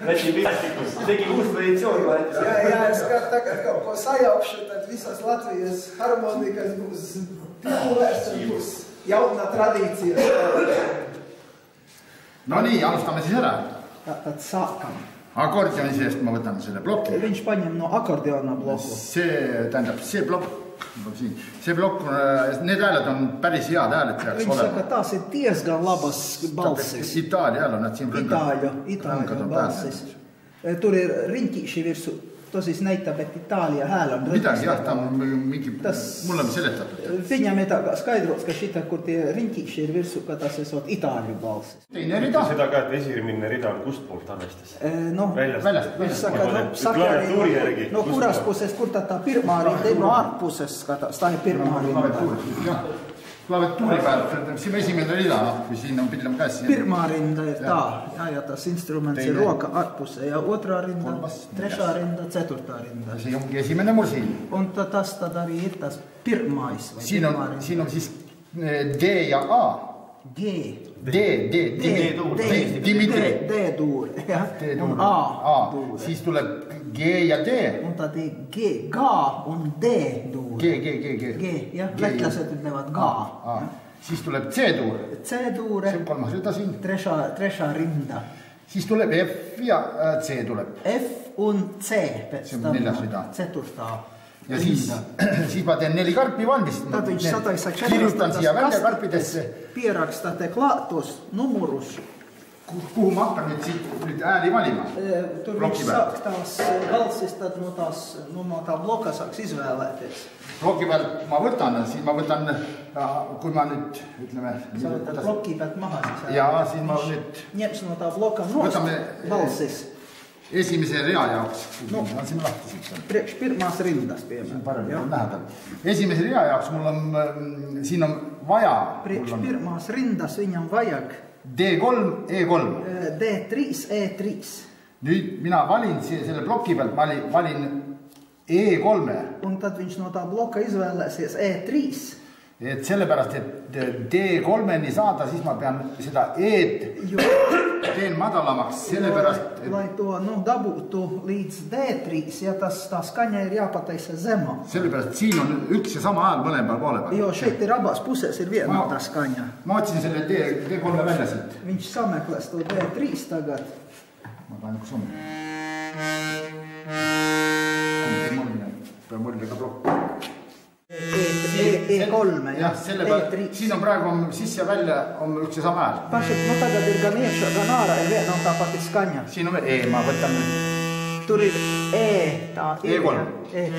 Läti pilastikus tegi uus traditsiooni vahetus. Ja es kā tagad kaut ko sajaukšu, tad visas Latvijas harmonikas būs pilnvērts un būs jauna tradīcija. No nii, alustame siis ära. Tad sākam. Akordioni seest ma võtan selle ploki. Viņš paņem no akordiona bloku. See, tähendab, see blokk, need hääled on päris head hääled peaks Viņš saka, tās ir diezgan labas balsis. Itaalia hääl on, et siin Itāļu balsis. Tur ir riņķīši virsu. To siis näitab, et Itaalia hääl on midagi, jah, ta on mingi, mulle on seletatud. Viņam ir tā kā skaidrots, ka šita, kur tie riņķīši ir virsu, ka tas esot Itāļu balsis. Teine rida. Seda ka, et esimene rida on kust poolt arvestas? Väljast. No kuras puses, kur tā pirmā rinda ir no ārpuses skatās, tā ir pirmā rinda. Klaviatuuri pealt, siin esimene rida, kui siin on pildam käes. Pirmā rinda ir tā, ja tas instruments ir roka ārpuse, ja otrā rinda, trešā rinda, ceturtā rinda. See ongi esimene mul siin. Un tas tad arī ir tas pirmais vai pirmā rinda. Siin on siis D ja A. G. D-duur, jah. Un A. Siis tuleb G ja D. Un tad G, G un D-duur. G, jah, lätlased ütlevad G. Siis tuleb C-duur. C-duure. See on kolmas rida siin. Trešā rinda. Siis tuleb F ja C tuleb. F un C. See on neljas rida. Ceturtā. Ja siis ma teen 4 karpi valmis. Tad viņš sataisaks kirjutan siia välja karpidesse. Pierakstate klaatus numurus. Kuhu ma hakkan nüüd ääli valima? Tur viņš sāk tās valsis, tad no tā bloka saaks izvēlēties. Bloki pealt ma võtan, siis ma võtan, kui ma nüüd, ütleme... Sa võtad bloki pealt maha siis. Ja, siis ma nüüd... Nieps no tā bloka nost valsis. Esimese rea jaoks. No, siin lahti siit. Priekš pirmās rindas, piemēram. Parem on näha tal. Esimese rea jaoks mul on, siin on vaja... Priekš pirmās rindas viņam vajag... D3, E3. D3, E3. Nüüd mina valin selle bloki pealt, valin E3. Un tad viņš no tā bloka izvēlēsies E3. Et sellepärast, et D3-ni saada, siis ma pean seda E-d teen madalamaks, sellepärast... Lai to dabūtu līdz D3, ja tā skaņa ir jāpataisa zemā. Sellepärast, siin on üks ja sama hääl mõlema poole peal. Jo šeit ir abās puses ir viena tā skaņa. Ma otsin selle D3 välja siit. Viņš sameklēs to D3 tagad. Ma tahan kus on. Pean mõllega plokku. E3, jah, siin on praegu sisse ja välja on üks ja sama hääl. Pašet, no tagad ir gan iekšā, gan ārā ir viena un tā pati skaņa. Siin on E, ma võtan nüüd. Tur ir E, tā ir E3. E3.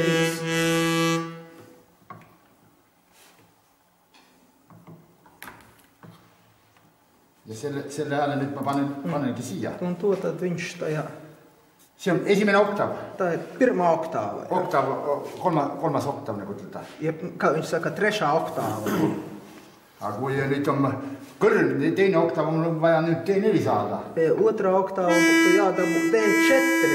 Ja selle hääle nüüd ma panengi siia. Un to tad viņš tajā. See on esimene oktav. Tā ir pirmā oktāva. Oktav, kolmas oktav, nagu ütleda. Ja, kā viņš saka, trešā oktāva. Aga kui nüüd on kõrn, teine oktav on vaja nüüd D4 saada. Otrā oktāva būtu jādabu D4.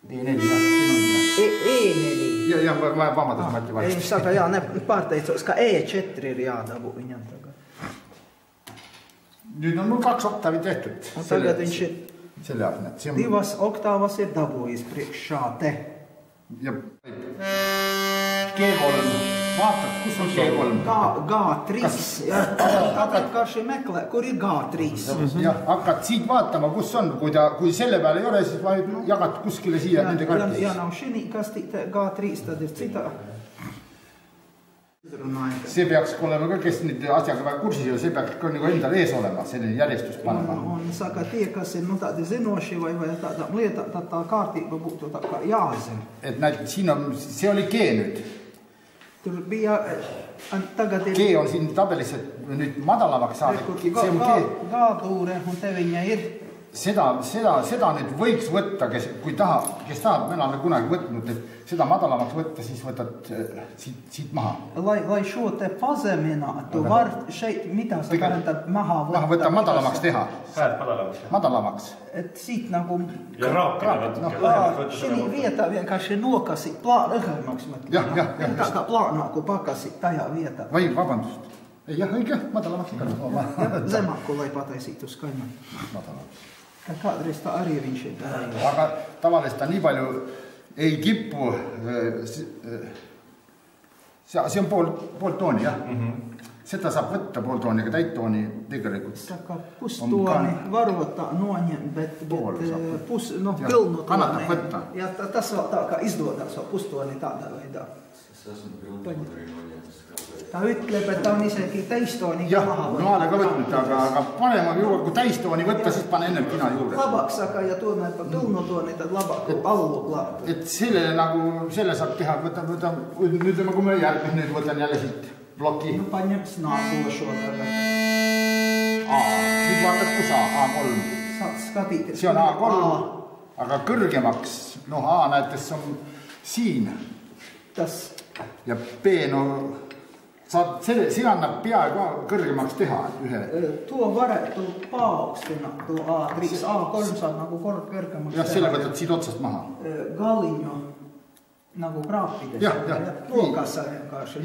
D4, jah, siin on. E4. Ja, vabandust, Mati valmis. Viņš saka, jā, ne, pārteicos, ka E4 ir jādabu viņam tagad. Nüüd on mul 2 oktavi tehtud. Un tagad viņš ir... Divas oktāvas ir dabūjis priekšā te. Ja G3. Vaatad, kus on G3? G3. Tātad karši meklē, kur ir G3. Jah, hakkad siit vaatama, kus on. Kui selle peale ei ole, siis jagad kuskile siia nende kartis. Ja nav šinī kastīte G3, tad ir citā. See peaks olema ka, kes nüüd asjaga väga kursis ja see peaks ka endal ees olema, selline järjestus panema. Un saka, tie, kas ir tādi zinoši vai tādām lietām, tad tā kārtība būtu tā kā jāzina. Et näed, siin on, see oli G nüüd. Tur bija, tagad ir... G on siin tabelis, et nüüd madalamaks saada. G-duure, un te viņa ir... Seda nüüd võiks võtta, kes tahab, me oleme kunagi võtnud, et seda madalamaks võtta, siis võtad siit maha. Lai šo te pazeminātu, var šeit, mida sa tähendab maha võtta? Maha võtta madalamaks teha. Häält madalamaks. Madalamaks. Et siit nagu... Ja raakina. Šī vietā vienkārši nokasit õhemaks. Jah. Tā kā plānāku pakasit tajā vietā. Vai, vabandust. Jah, õige, madalamaks. Zemāku, lai pataisītu skaņu. Madalamaks. Kādreiz tā arī viņš ir darījis. Aga tavaliselt ta nii palju ei kipu. See on pool tooni, jah. Seda saab võtta pool tooni, aga täittooni tegelikult. Tā kā pustooni varotā noņem, bet pilnu tooni. Kannatab võtta. Ja tas vēl tā kā izdodās vēl pustooni tādā veidā. Tā ütleb, et ta on isegi täistooni maha võtta. No olen ka võtnud, aga parem on juurde, kui täistooni võtta, siis pane enne kina juurde. Labaks, aga ja tunneb pilnu tooni, tad labak allu klaab. Et selle saab teha, nüüd kui ma järgmine, nüüd võtan jälle siit bloki. No paņems nākošo tagad. Nüüd vaatad, kus A3. Saad skatīt. See on A3, aga kõrgemaks, A näetes on siin. Tas. Ja B, see annab peaaegu kõrgemaks teha ühe. Tuo varētu paaukstināt, tuo A3, A3 saab nagu kord kõrgemaks teha. Jah, selle võtad siit otsast maha. Galiņu nagu kraapides. Nokassa vienkārši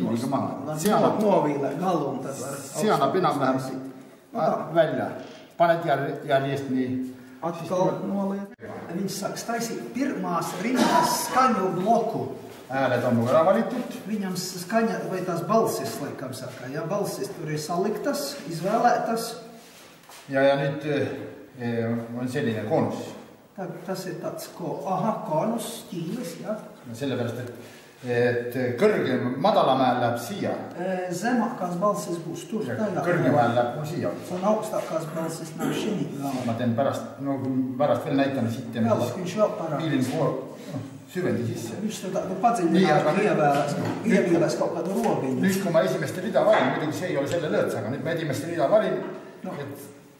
novīlē galu un tad var... See annab enam-vähem välja. Paned järjest nii. Atkal noliet. Viņš sāks taisīt pirmās rindas skaņu bloku. Hääled on ära valitud. Viņam skaņa vai tās balsis, laikam saka. Ja balsis tur ir saliktas, izvēlētas. Ja nüüd on selline koonus. Tas ir tāds koonus stiilis, jah. Sellepärast, et kõrgem madalamäel läheb siia. Zemākās balsis būs tur. Kõrgemäel läheb mul siia. Un augstākās balsis nav šinī. Ma teen pärast veel näitame siit. Viņš vēl parāda. Süvendi sisse. Viņš tādu padziļināt ievēlēs kaut kādu robiņu. Nüüd, kui ma esimeste rida valin, muidugi see ei ole selle lõõts, aga nüüd ma esimeste rida valin.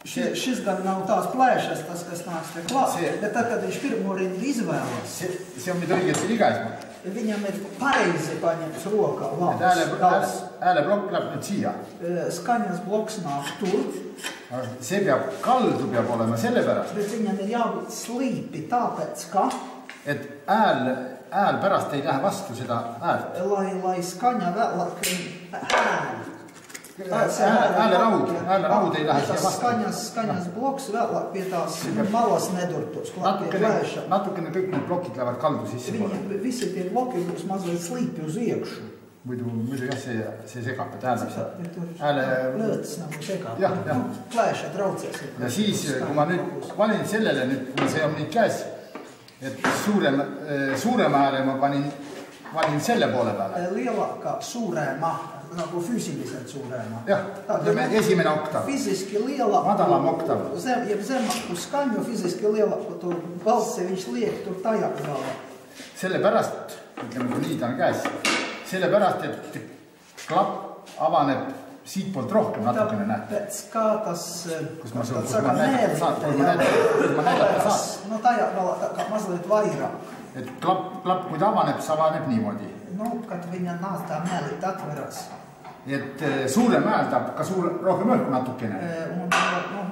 Šis gan nav tās plēšas, tas, kas nāks te klāt, bet tad, kad viņš pirmo rindu izvēlas. See on nüüd õigesti ligaisma. Viņam ir pareizi paņemts rokā valsts. Hääleblokk läheb nüüd siia. Skaņas bloks nāk tur. See kaldu peab olema selle pärast. Bet viņam ir jābūt slīpi, tāpēc, ka et hääl pärast ei lähe vastu seda häält. Lai skaņa vēlāk Hääleraud ei lähe siia vastu. Skaņas bloks vēlāk pie tās malas nedurtos. Natukene kõik need blokid lähevad kaldu sisse. Visi tie bloki būs mazliet slīpi uz iekšu. Muidu jah, see segab, et hääle... Lõõts nagu segab. Plēša draudzēs. Ja siis, kui ma nüüd valin sellele, kui see on nüüd käes, et suurem hääle ma panin selle poole peale. Lielākā suurema, nagu füüsiliselt suurema. Jah, esimene oktav. Füüsiski lielāku. Madalam oktav. Zemāku skaņu, füüsiski lielāku tur balsi viņš liek tur tajā galā. Selle pärast, ütleme, kui nii ta on käes, selle pärast, et klapp avaneb siit poolt rohkem natukene näed. Pēc kā tas... Kus ma näidata saad. No tajā galā tā kā mazliet vairāk. Et klapp, kui ta avaneb, see avaneb niimoodi. No, kad viņa nāk tā mēlit atveras. Et suurem hääl tahab ka rohkem õhku natukene.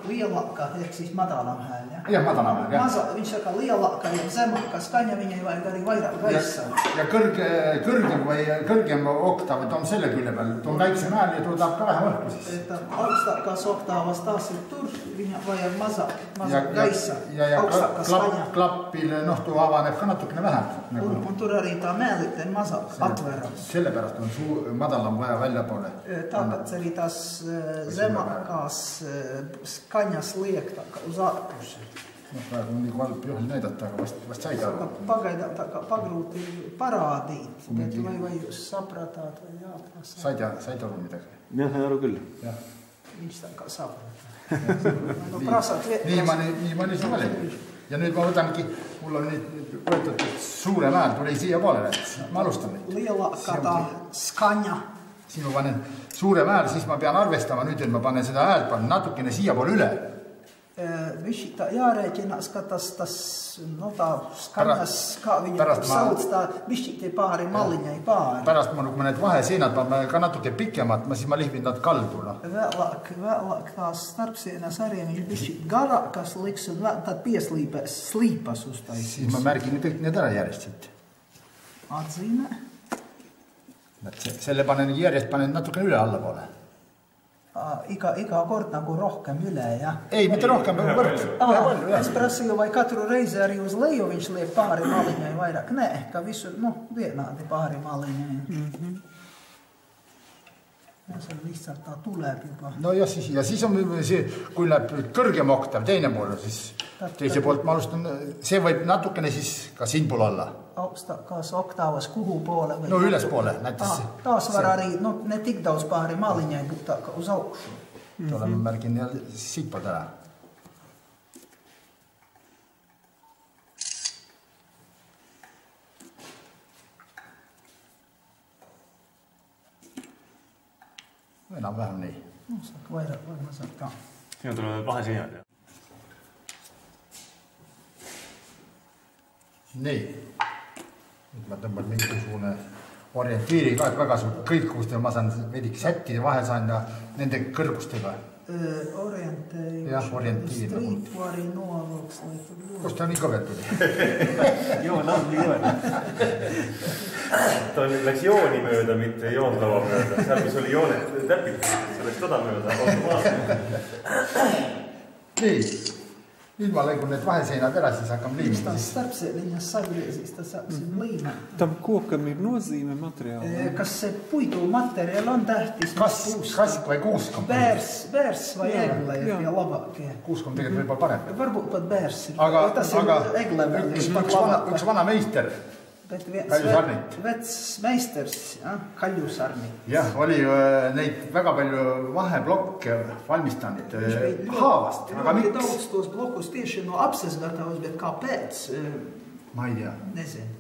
Lielākā, ehk siis madalam hääl, jah? Jah, madalam hääl, jah. Viņš saka lielākā ja zemākā skaņa, viņai vajag arī vairāk gaisa. Ja kõrgem oktav, et on selle külje peal, on väiksem hääl ja tahab ka vähem õhku siis. Augstākās oktavas tās ir tur, viņa vajag mazāk gaisa. Ja klappil, tuu avaneb ka natukene vähem. Un tur arī tā mēlite mazāk atveras. Sellepärast on madalam vaja välja poole. Tāpēc arī tās zemākās skaņas liek tā kā uz ārpusi. Praegu on nii halb juhul näidata, aga vast said aru. Pagaidām tā kā pagrūti parādīt, bet vai jūs sapratāt vai jāprasa? Said aru midagi? Jah, aru küll. Viņš tā kā sapratāt. Nii ma nii valin. Ja nüüd ma võtangi, mul on nüüd võetud suurem hääl, tuli siia poole, ma alustan neid. Lielākā tā skaņa. Siin ma panen suurem hääl, siis ma pean arvestama nüüd, et ma panen seda häält natukene siia poole üle. Viņš tā jārēķinās, ka tas no tā skaņas, kā viņa sauc tā, bišķīti pāri maliņai pāri. Pärast ma need vaheseinad panen ka natuke pikemat, siis ma lihvin nad kaldu. Vēlāk tās starpsienas arī viņš bišķīt garākas liks un tad slīpas uz taisīs. Siis ma märgin kõik need ära järjest siit. Atzīmē. Selle panen järjest natukene üle alla poole. iga kord nagu rohkem üle, jah? Ei, mitte rohkem, võrd. Es prasīju, vai katru reizi arī uz leju viņš liek pāri maliņai vairāk? Nē, ka visur, vienādi pāri maliņai. See on lihtsalt ta tuleb juba. No ja siis on see, kui läheb kõrgem oktav, teine pool, siis teise poolt ma alustan, see võib natukene siis ka siinpool olla. Kas oktaavas kuhu poole? No üles poole, näites. Taas var arī, ne tik daudz pāri maliņai, būt tā ka uz augšu. Tuolla mä märkin siitpoolta ära. Enam-vähem nii. Saak vairāk, ma saak tā. Siin tulevad vaheseinad, jah? Nii. Nüüd ma tõmban mingisugune orientiiri ka, et väga kõikust ja ma saan vedik sättide vahel saan ja nende kõrgustega. Orientiiri. Streetvari noavuks. Kust ta nii kõved tuli? Joon on nii kõved. Ta läks jooni mööda, mitte joontava mööda. Seal, mis oli joonet täpid, see läks toda mööda automaatselt. Nii. Nüüd ma lõigun need vaheseinad ära, siis hakkam liimida. Tas starpsē viņas sagriezīs, tas sāksim līmēt. Tam kokam ir nozīme materiāli. Kas se puitu materiāli on tähtis? Kask vai kuuskam? Bērs vai egle ir pie labākie. Kuuskam tegelikult võib-olla parem. Varbūt pat bērs ir. Aga üks vana meister, Kaljusarnit. Vets meisters, Kaljusarnit. Jah, oli neid väga palju vaheblokke valmistanud haavast. Aga oli daudz tos blokus tieši no apses gatavus, bet kāpēc? Ma ei tea. Nezinu.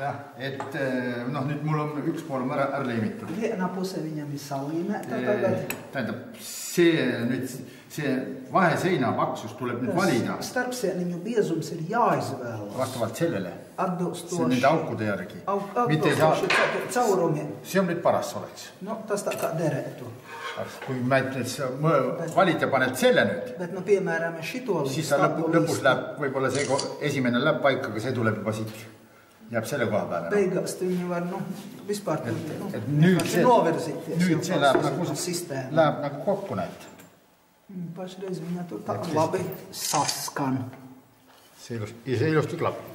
Jah, et nüüd mul on üks pool ära liimitud. Viena puse viņam ir salīmēta tagad. Tähendab, see vaheseina paksus tuleb nüüd valida. Starpsieniņu biezums ir jāizvēlas. Vastavalt sellele. See on nende aukude järgi. Atbilstoši caurumi. See on nüüd paras oleks. No, tas tā kā derētu. Kui näiteks valid ja paned selle nüüd, bet, piemēram, šito siis sa lõpus läheb, võib-olla see esimene läheb paika, aga see tuleb juba siit. Jääb selle koha peale. Beigast viņi var, vispār nüüd see läheb nagu kokku näed. Pašreiz viņa tur tā labi saskan. See ilusti klapib.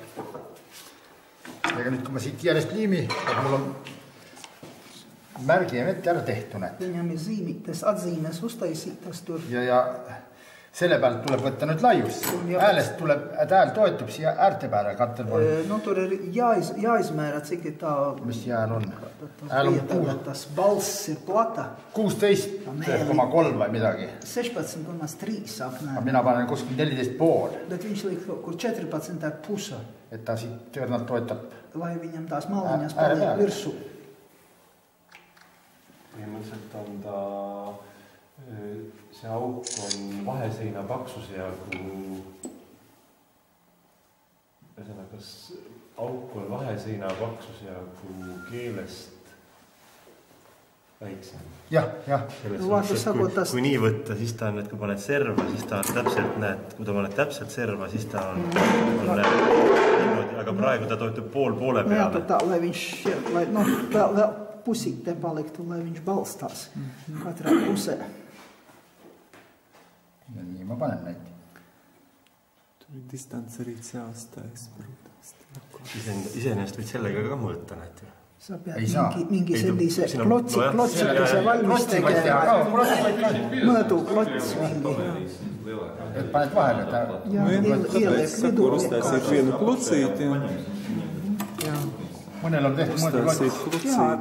Ega nüüd, kui ma siit järjest liimi, et mul on märgi ja vett ära tehtu näed. Viņam ir zīmītes atzīmes uztaisītas tur. Ja selle pealt tuleb võtta nüüd laius. Häälest tuleb, et hääl toetub siia äärte peale kattel pool. No tur ir jāizmēra, cik ir tā... Mis hääl on? Hääl on 6. Tas balss ir plata. 16,3 vai midagi. 16,3 apmēram. Mina panen kuskil 14,5. Bet viņš liek kur 14,5. Et ta siit tõenalt toetab. Lai viņam tās maliņas paliek virsu. Põhimõtteliselt on ta... See auk on vaheseina paksuse jagu... Kas auk on vaheseina paksuse jagu keelest väiksem? Jah. Kui nii võtta, siis ta on, et kui paned serva, siis ta on täpselt, näed, kui ta paned täpselt serva, siis ta on niimoodi, aga praegu ta toetub poole peale. Jā, tā, lai viņš, vēl pusīt te paliktu, lai viņš balstās katrā pusē. Ja nii ma panen neid. Tur distants arī cēlstājs, protams. Iseenest võid sellega ka mõõta, näed ju. Sa pead mingi sellise klotsikese valmis tegema. Mõõdu klots mingi. Et paned vahele, et ieliek vidu. Uztaisīt vienu klucīti. Mõnel on tehtud mõõdu klots. Jā,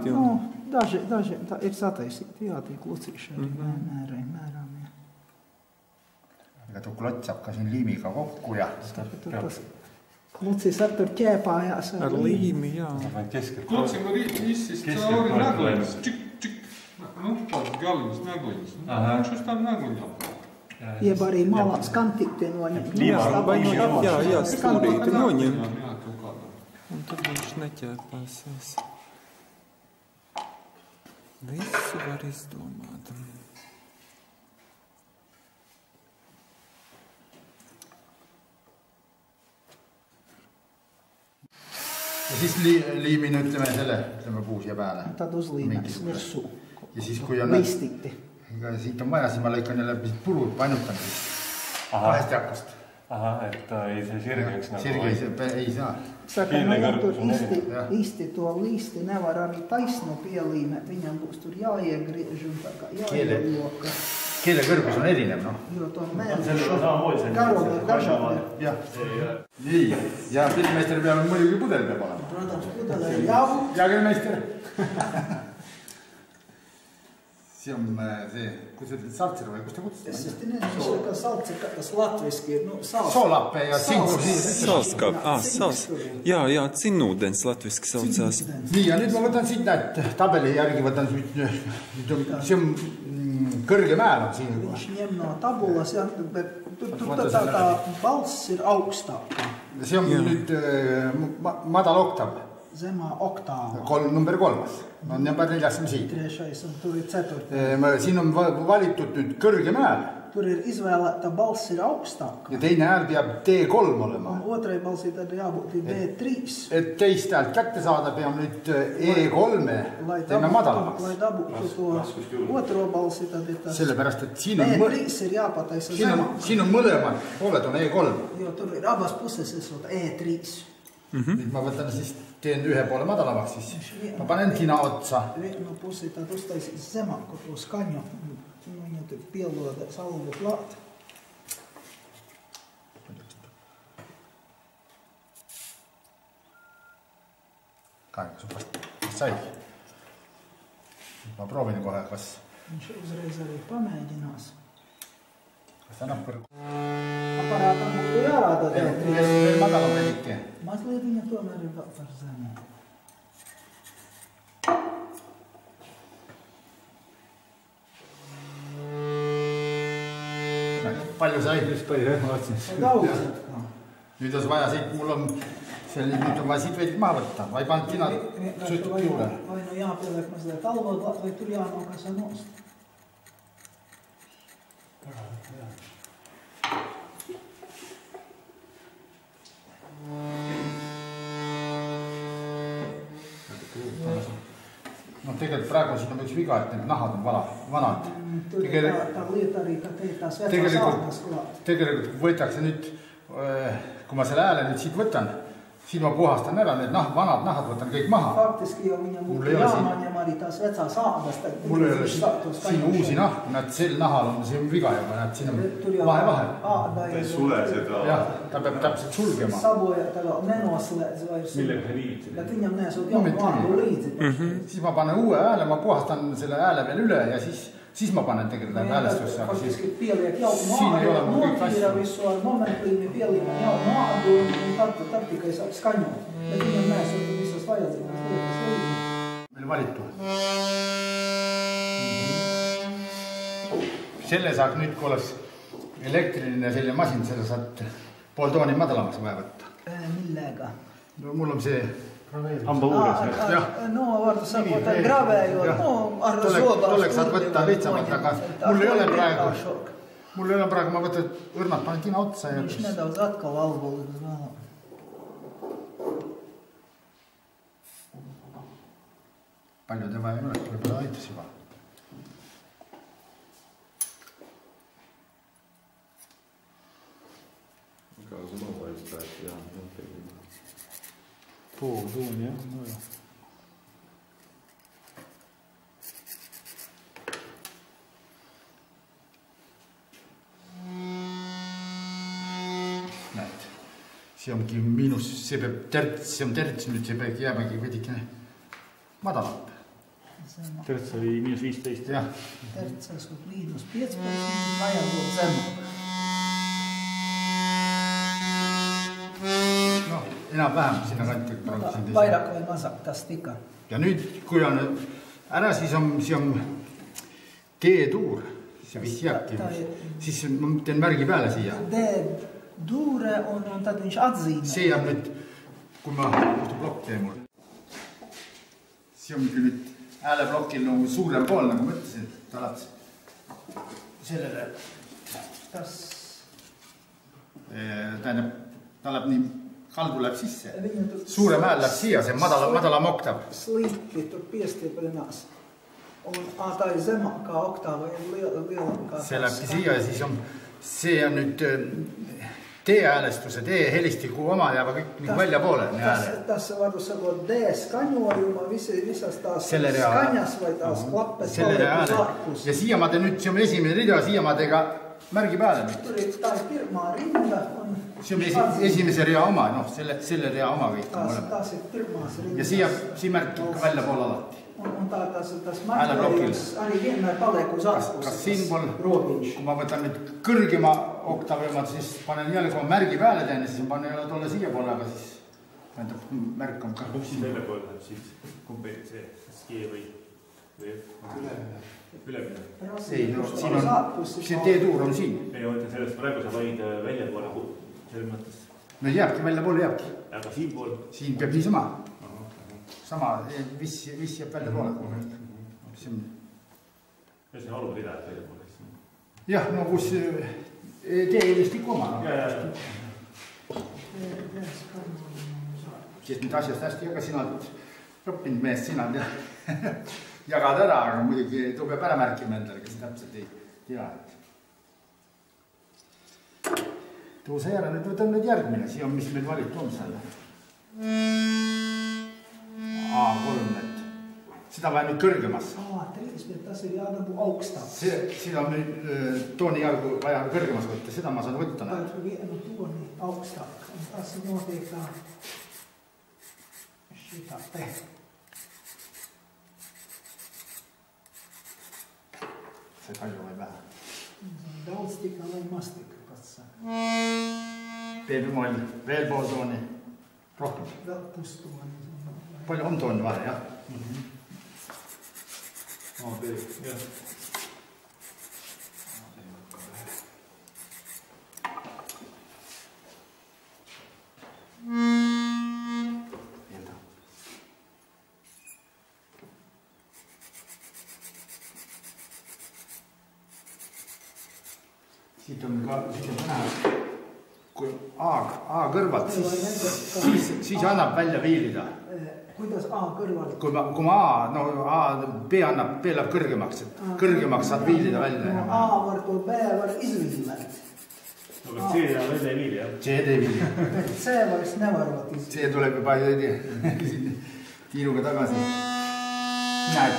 daži tā ir sataisīti, jā, tie klucīšana mērām. Ega tuu klots saab ka siin liimiga kokku ja... Klotsi saab tur ķēpājās ar liimi, jā. Klotsiga viisis cauri näguļas, čik, tāds galiņas näguļas. Viņš uz tām näguļām. Jeb arī malās kantīti noņem. Jā, stūrīti noņem. Un tad viņš neķēpāsies. Visu var izdomāt. Ja siis liimin, ütleme puusia pääle. Tad uzlīmēs virsu. Ja siis kui on... Līstiti. ega siit on vaja, siis ma lõikan jälle purud, painutan siis kahest jakast. Ahah, et ta ei see sirgeks nagu... Sirge ei saa. Saka, īsti to līsti nevar arī taisnu pielīmēt, viņam būs tur jāiegriež un tā kā jāieloka. Keele kõrgus on erinev, noh. Jo to mēneši karoni dažādi. Nii, ja pilmeister peal muidugi pudel peab olema. Protams, pudel ir jābūt. Ja pilmeister. See on see, kus ütled saltser või kus te kutsusite? Es ei tea, mis on ka saltser, kas latviski ir, soolappe ja sinku. Saalskap, jā, cinnūdens latviski saucās. Nii, ja nüüd ma võtan siit, näed, tabeli järgi võtan see on kõrge määr on siin. Viņš ņem no tabulas, ja tā balss ir augstāka. See on nüüd madal oktav. Zemā oktāva. Number 3. No number 4 on siit. Trešais un tur ir 4. Siin on valitud nüüd kõrge määr. Tur ir izvēlēta balss ir augstāka. Ja teine hääl peab D3 olema. Un otrai balsī tad jābūt D3. Et teist häält kätte saada peab nüüd E3 teeme madalamaks. Lai dabūtu to otro balsī tad ir tas. Sellepärast, et siin on D3 ir jāpataisa zemāk. Siin on mõlemad pooled on E3. Jo tur ir abas puses esot E3. Nüüd ma võtan siis, teen ühe poole madalamaks siis. Ma panen tina otsa. Vienu pusi tad uztaisis zemāku to skaņu. Viņu tur pielodē salvu klāt. Kas saigi? Ma proovin kohe, kas... Viņš uzreiz arī pamēģinās. Kas annab kõrgu? Aparātam būtu jārāda D3. Veel madalam veidike. Mazliet viņa tomēr ir vēl par zemu. Palju sai? Just palju, ma otsin. Kaugselt ka. Nüüd on vaja siit, mul on nüüd on vaja siit veidit maha võtta. Vai pannud tina süttud juurde. Vai no jāpieliek mazliet alvot, vai tur jānokasa nost. No tegelikult praegu siin on üks viga, et need nahad on vanad. Tegelikult võetakse nüüd, kui ma selle hääle nüüd siit võtan, siin ma puhastan ära, need vanad nahad võtan kõik maha. Faktiski jo viņam būtu jāmaņem arī tās vecās ādas. Mul ei ole siin uusi nahku, näed, sel nahal on see viga juba, näed, siin on vahe. Ta ei sule seda... Jah, ta peab täpselt sulgema. Saboja taga nenoslēdz vairs. Millega see liidzi? Bet viņam neesot jaunu vārdu līdzi. Siis ma panen uue hääle, ma puhastan selle hääle veel üle ja siis ma panen tegelikult häälestusse. Faktiski pieliek jaunu ādu, notīra visu ar momentlīmi pielīmē jaunu ādu un tad tikai saab skaņot. Bet viņam neesot visas vajadzīgas lietas līdzi. Meil valitu. Selle saaks nüüd, kui oleks elektriline selline masin, selle saad pool tooni madalamaks vaja võtta. Millega? No mul on see... Hamba uures. No, vaata, sa võtad graveju, no, arra soobast. Tolleks saad võtta lihtsamalt, aga mul ei ole praegu, ma võtan õrnad, panen tina otsa ja... Viņš nedaudz atkal albulis vēl. Palju te vaja ei ole, võib-olla aitas juba. Ka seda vaista, et jah, Pool tuuni, jah, no jah. Näed, see ongi miinus, see peab terts, see on terts nüüd, see peab jäämegi veidikene madalam. Terts oli -15. Jah. Terts esot -15, vajag būt zemāk. Enam-vähem sinna kanti. Vairāk vai mazāk tas tika. Ja nüüd, kui on ära, siis on D-tuur, see vist jääbki. Siis ma teen märgi peale siia. D-tuure on tad viņš atzīmē. See jääb nüüd, kui ma blokk teen mul. See on nüüd hääleblokil nagu suurem pool, nagu mõtlesin, et alates sellele. Tähendab, ta läheb nii kaldu läheb sisse. Suurem hääl läheb siia, see madalam oktav. Sliikki tur piestiprinās. ta ei zemākā oktāva lielākā. See lähebki siia ja siis see on nüüd D-häälestuse, D-helistiku oma jääb kõik välja poole. Tässä varu sakot D-skaņojuma visas tās skaņas vai tās klappes palikus larkus. Ja siia ma teen nüüd, see on esimene rida, siia ma teen ka märgi peale. Tā ir pirmā rinda. See on esimese rea oma, selle rea oma kõik. Tās ir pirmās rindas. Ja siia märk ikka välja poole alati. Un tas märkējums arī vienmēr paliek uz ārpus. Kas siinpool, kui ma võtan nüüd kõrgema oktavimad, siis panen jälle, kui ma märgi peale teen, siis panen jälle tolle siia poole, aga siis märk on ka. Selle poole läheb siis kumbi see skee või ülemine? Ei, siin on, see teetuur on siin. Ei, mõtlen sellest praegu sa vaid välja poole selles mõttes. No jääbki, välja poole jääbki. Aga siin pool? Siin peab niisama. Sama, vis jääb välja poole. See on alurida, et välja poole. Jah, no kus tee-helistik oma. Siis nüüd asjast hästi, aga sina oled õppinud meest, sina jagad ära, aga muidugi tuu peab ära märkima endale, kes täpselt ei tea. Tuu seera nüüd võtame nüüd järgmine, siia on, mis meil valitu on seal. A3, seda vaja nüüd kõrgemasse. Tas ir jādabu augstāk. Seda on nüüd toonijalgu vaja kõrgemas võtta, seda ma saan võtta. Tā ir vienu tooni augstāk. Tas notiek tā šitā te. See palju vai vähe? Daudz tika vai maz tika, pats saka. B-bemoll, veel pool tooni. Rohkem. Vēl pustooni. Palju on tooni vahe, jah? jah. Siit on ka, kui A kõrvalt, siis annab välja viilida. Kuidas A kõrvalt? Kui ma B läheb kõrgemaks, et kõrgemaks saad viilida välja. A var to B var izviilēt. Aga C ja välja ei viili, jah? C ei viili. C vairs nevarvat izviilēt. C tuleb juba tiiruga tagasi. Näed.